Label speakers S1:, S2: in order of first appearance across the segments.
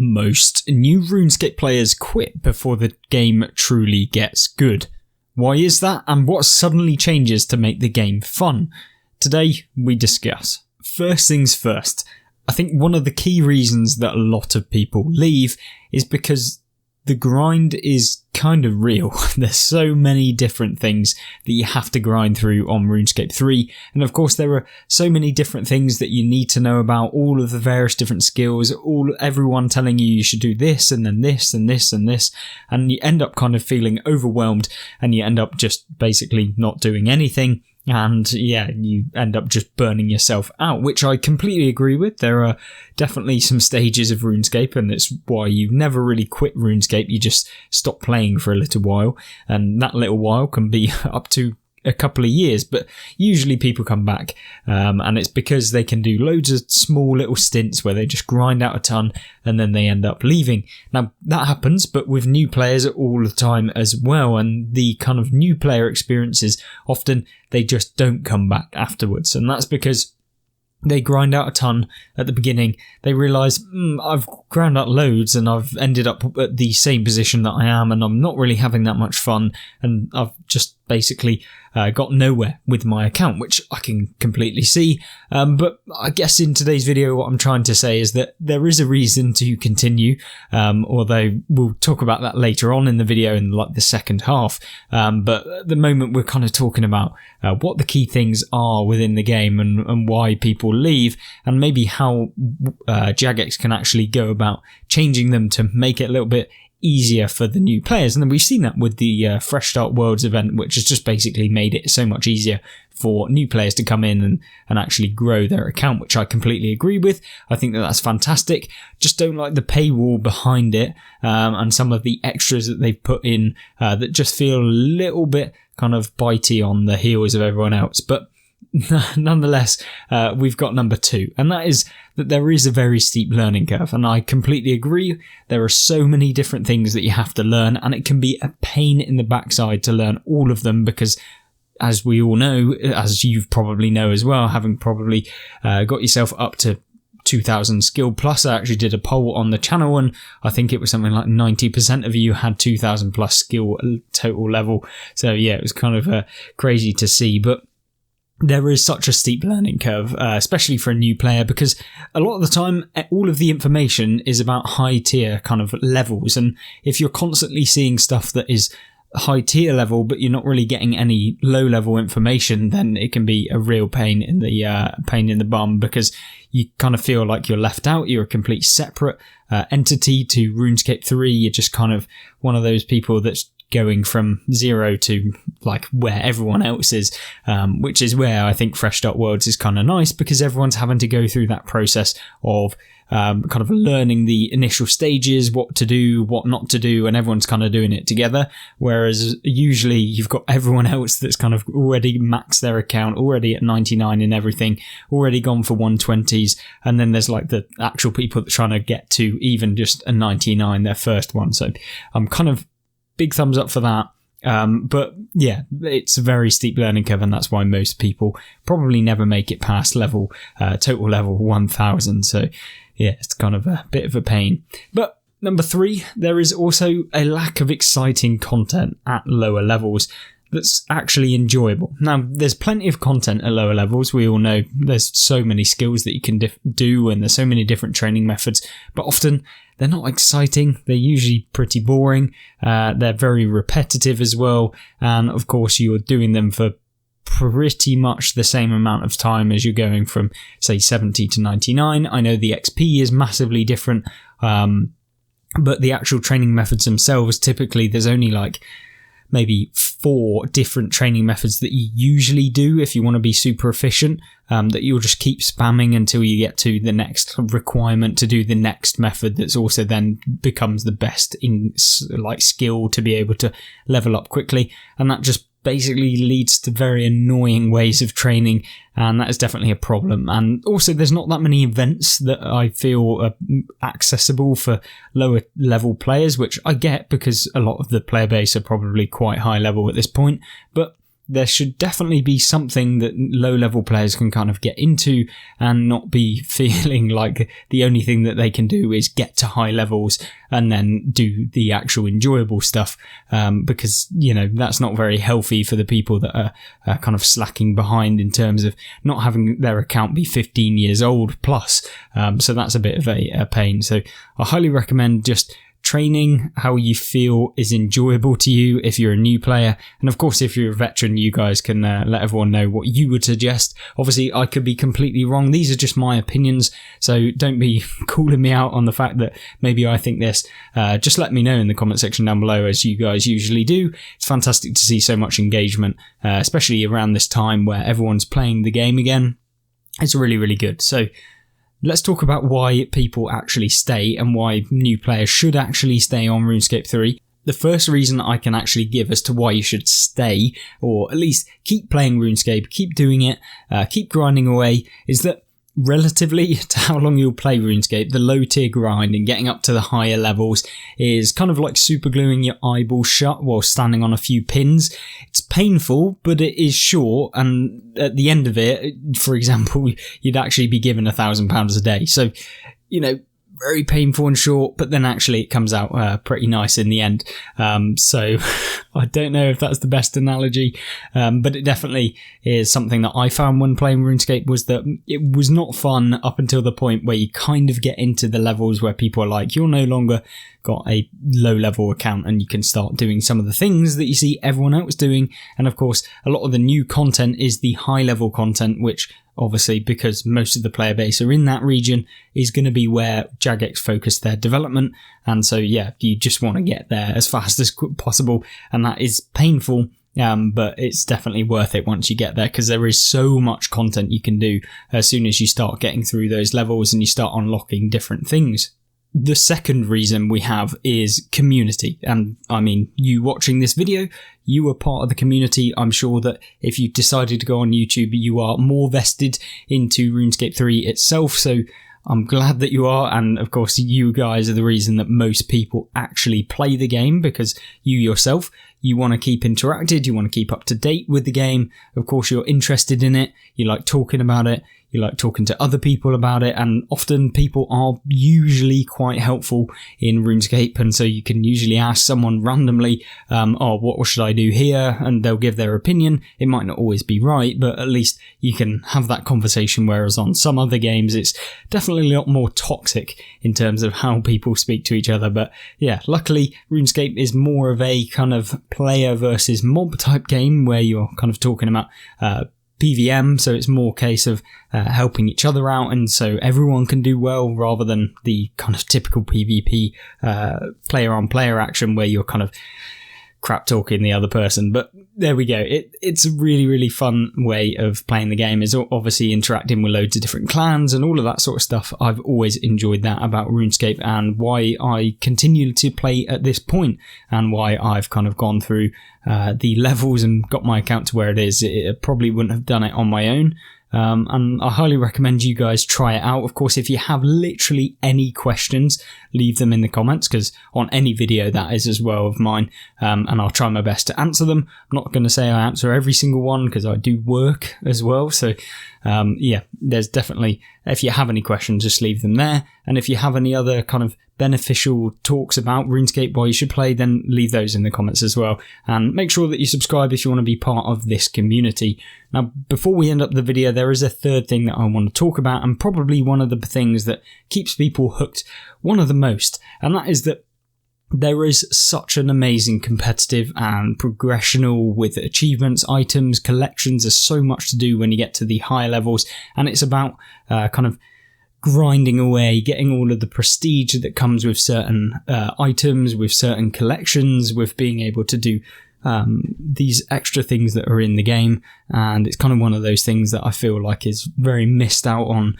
S1: Most new Runescape players quit before the game truly gets good. Why is that, and what suddenly changes to make the game fun? Today we discuss. First things first, I think one of the key reasons that a lot of people leave is because the grind is kind of real. There's so many different things that you have to grind through on RuneScape 3, and of course there are so many different things that you need to know about, all of the various different skills, everyone telling you should do this and then this and this and this, and you end up kind of feeling overwhelmed, and you end up just basically not doing anything. And yeah, you end up just burning yourself out, which I completely agree with. There are definitely some stages of RuneScape, and it's why you never really quit RuneScape. You just stop playing for a little while, and that little while can be up to a couple of years, but usually people come back, and it's because they can do loads of small little stints where they just grind out a ton and then they end up leaving. Now that happens, but with new players all the time as well, and the kind of new player experiences, often they just don't come back afterwards, and that's because they grind out a ton at the beginning. They realise, I've ground out loads and I've ended up at the same position that I am, and I'm not really having that much fun, and I've just basically got nowhere with my account, which I can completely see. But I guess in today's video what I'm trying to say is that there is a reason to continue, although we'll talk about that later on in the video in like the second half. But at the moment we're kind of talking about what the key things are within the game, and why people leave, and maybe how Jagex can actually go about changing them to make it a little bit easier for the new players. And then we've seen that with the Fresh Start Worlds event, which has just basically made it so much easier for new players to come in and actually grow their account, which I completely agree with. I think that that's fantastic. Just don't like the paywall behind it, and some of the extras that they've put in that just feel a little bit kind of bitey on the heels of everyone else. But nonetheless, we've got number 2, and that is that there is a very steep learning curve, and I completely agree. There are so many different things that you have to learn, and it can be a pain in the backside to learn all of them, because as we all know, as you probably know as well, having probably got yourself up to 2000 skill plus. I actually did a poll on the channel, and I think it was something like 90% of you had 2000 plus skill total level. So yeah, it was kind of crazy to see, but there is such a steep learning curve, especially for a new player, because a lot of the time all of the information is about high tier kind of levels, and if you're constantly seeing stuff that is high tier level but you're not really getting any low level information, then it can be a real pain in the bum, because you kind of feel like you're left out. You're a complete separate entity to RuneScape 3. You're just kind of one of those people that's going from zero to like where everyone else is, which is where I think Fresh Start Worlds is kind of nice, because everyone's having to go through that process of kind of learning the initial stages, what to do, what not to do, and everyone's kind of doing it together. Whereas usually you've got everyone else that's kind of already maxed their account, already at 99 and everything, already gone for 120s, and then there's like the actual people that are trying to get to even just a 99, their first one. So I'm kind of big thumbs up for that. But yeah, it's a very steep learning curve, and that's why most people probably never make it past total level 1000. So yeah, it's kind of a bit of a pain. But number 3, there is also a lack of exciting content at lower levels that's actually enjoyable. Now, there's plenty of content at lower levels. We all know there's so many skills that you can do, and there's so many different training methods, but often they're not exciting. They're usually pretty boring. They're very repetitive as well. And of course, you're doing them for pretty much the same amount of time as you're going from, say, 70 to 99. I know the XP is massively different, but the actual training methods themselves, typically there's only like maybe 4 different training methods that you usually do if you want to be super efficient, that you'll just keep spamming until you get to the next requirement to do the next method that's also then becomes the best in like skill to be able to level up quickly. And that just basically leads to very annoying ways of training, and that is definitely a problem. And also there's not that many events that I feel are accessible for lower level players, which I get because a lot of the player base are probably quite high level at this point, but there should definitely be something that low-level players can kind of get into and not be feeling like the only thing that they can do is get to high levels and then do the actual enjoyable stuff, because, that's not very healthy for the people that are kind of slacking behind in terms of not having their account be 15 years old plus. So that's a bit of a pain. So I highly recommend just training how you feel is enjoyable to you if you're a new player, and of course if you're a veteran, you guys can let everyone know what you would suggest. Obviously I could be completely wrong, these are just my opinions, so don't be calling me out on the fact that maybe I think this. Just let me know in the comment section down below, as you guys usually do. It's fantastic to see so much engagement, especially around this time where everyone's playing the game again. It's really, really good. So let's talk about why people actually stay and why new players should actually stay on RuneScape 3. The first reason I can actually give as to why you should stay, or at least keep playing RuneScape, keep doing it, keep grinding away, is that relatively to how long you'll play RuneScape, the low tier grind and getting up to the higher levels is kind of like super gluing your eyeballs shut while standing on a few pins. It's painful, but it is short, and at the end of it, for example, you'd actually be given £1,000 a day. So, very painful and short, but then actually it comes out pretty nice in the end. So I don't know if that's the best analogy, but it definitely is something that I found when playing RuneScape, was that it was not fun up until the point where you kind of get into the levels where people are like, you're no longer got a low level account and you can start doing some of the things that you see everyone else doing. And of course, a lot of the new content is the high level content, which obviously, because most of the player base are in that region, is going to be where Jagex focus their development. And so, yeah, you just want to get there as fast as possible. And that is painful, but it's definitely worth it once you get there, because there is so much content you can do as soon as you start getting through those levels and you start unlocking different things. The second reason we have is community. And I mean, you watching this video, you are part of the community. I'm sure that if you decided to go on YouTube, you are more vested into RuneScape 3 itself. So I'm glad that you are. And of course, you guys are the reason that most people actually play the game, because you yourself, you want to keep interacted, you want to keep up to date with the game. Of course, you're interested in it. You like talking about it. You like talking to other people about it, and often people are usually quite helpful in RuneScape, and so you can usually ask someone randomly, what should I do here? And they'll give their opinion. It might not always be right, but at least you can have that conversation, whereas on some other games it's definitely a lot more toxic in terms of how people speak to each other. But yeah, luckily RuneScape is more of a kind of player versus mob type game where you're kind of talking about PVM, so it's more a case of helping each other out, and so everyone can do well, rather than the kind of typical PvP player on player action where you're kind of crap talking the other person. But there we go. It's a really, really fun way of playing the game, is obviously interacting with loads of different clans and all of that sort of stuff. I've always enjoyed that about RuneScape, and why I continue to play at this point, and why I've kind of gone through the levels and got my account to where it is. It probably wouldn't have done it on my own. And I highly recommend you guys try it out. Of course, if you have literally any questions, leave them in the comments, because on any video that is as well of mine, and I'll try my best to answer them. I'm not going to say I answer every single one, because I do work as well. So yeah, there's definitely, if you have any questions, just leave them there. And if you have any other kind of beneficial talks about RuneScape why you should play, then leave those in the comments as well. And make sure that you subscribe if you want to be part of this community. Now, before we end up the video, there is a third thing that I want to talk about, and probably one of the things that keeps people hooked, one of the most, and that is that there is such an amazing competitive and progressional with achievements, items, collections. There's so much to do when you get to the higher levels, and it's about kind of grinding away, getting all of the prestige that comes with certain items, with certain collections, with being able to do these extra things that are in the game. And it's kind of one of those things that I feel like is very missed out on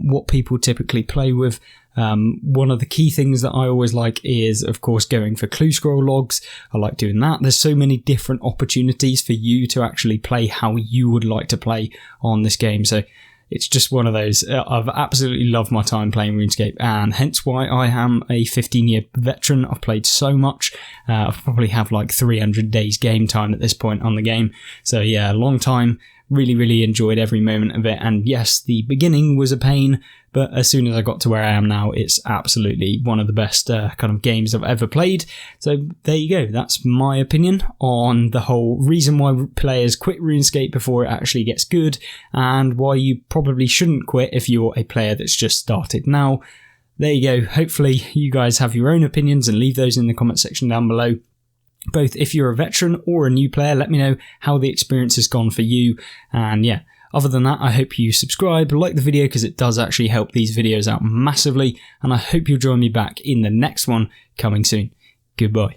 S1: what people typically play with. One of the key things that I always like is, of course, going for clue scroll logs. I like doing that. There's so many different opportunities for you to actually play how you would like to play on this game. So it's just one of those. I've absolutely loved my time playing RuneScape, and hence why I am a 15-year veteran. I've played so much. I probably have like 300 days game time at this point on the game. So yeah, long time. Really enjoyed every moment of it. And yes, the beginning was a pain, but as soon as I got to where I am now, it's absolutely one of the best kind of games I've ever played. So there you go. That's my opinion on the whole reason why players quit RuneScape before it actually gets good, and why you probably shouldn't quit if you're a player that's just started now. There you go. Hopefully you guys have your own opinions, and leave those in the comment section down below. Both if you're a veteran or a new player, let me know how the experience has gone for you. And yeah, other than that, I hope you subscribe, like the video, because it does actually help these videos out massively. And I hope you'll join me back in the next one coming soon. Goodbye.